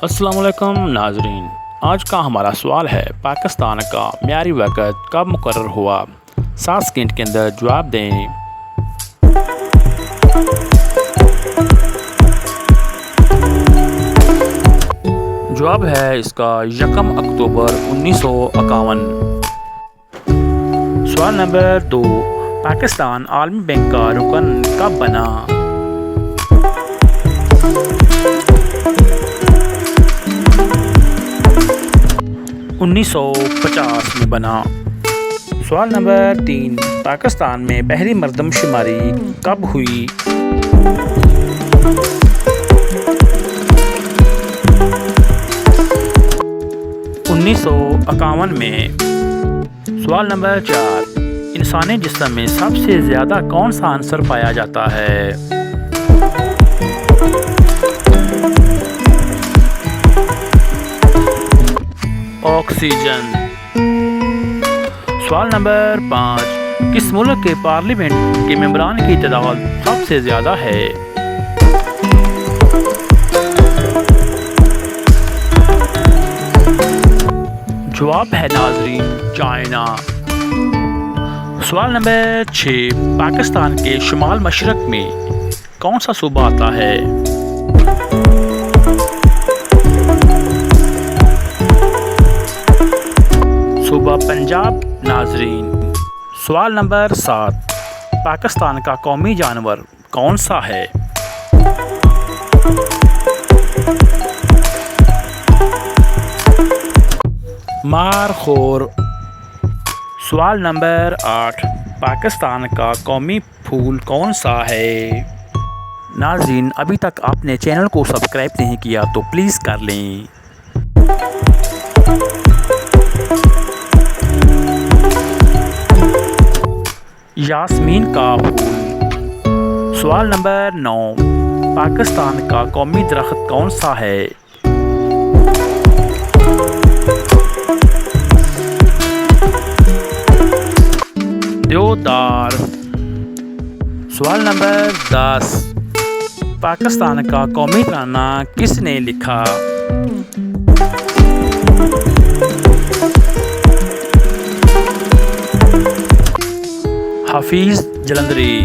अस्सलाम वालेकुम नाजरीन, आज का हमारा सवाल है पाकिस्तान का म्यारी वक़्त कब मुकर्रर हुआ। 7 सेकंड के अंदर जवाब दें। जवाब है इसका 1 अक्टूबर 1951। सवाल नंबर 2, पाकिस्तान आलमी बैंक का रुकन कब बना। 1950 में बना। सवाल नंबर 3, पाकिस्तान में पहली मरदमशुमारी कब हुई। 1951 में। सवाल नंबर 4, इंसानी जिस्म में सबसे ज़्यादा कौन सा आंसर पाया जाता है। ऑक्सीजन। सवाल नंबर 5, किस मुल्क के पार्लियामेंट के मेंबरान की तादाद सबसे ज़्यादा है। जवाब है नाजरीन चाइना। सवाल नंबर 6, पाकिस्तान के शुमाल मशरक में कौन सा सूबा आता है। सूबा पंजाब नाजरीन। सवाल नंबर 7, पाकिस्तान का कौमी जानवर कौन सा है। मारखोर। सवाल नंबर 8, पाकिस्तान का कौमी फूल कौन सा है। नाज़रीन, अभी तक आपने चैनल को सब्सक्राइब नहीं किया तो प्लीज़ कर लें। यास्मीन का फूल। सवाल नंबर 9, पाकिस्तान का कौमी दरख्त कौन सा है। देवदार। सवाल नंबर 10, पाकिस्तान का कौमी तराना किसने लिखा। हाफिज़ जलंधरी।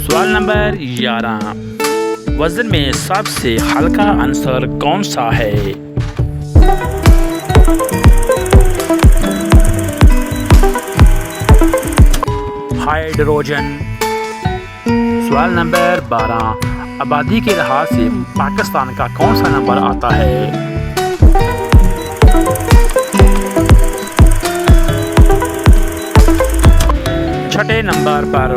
सवाल नंबर 11, वज़न में सबसे हल्का आंसर कौन सा है। हाइड्रोजन। सवाल नंबर 12, आबादी के लिहाज से पाकिस्तान का कौन सा नंबर आता है। छठे नंबर पर।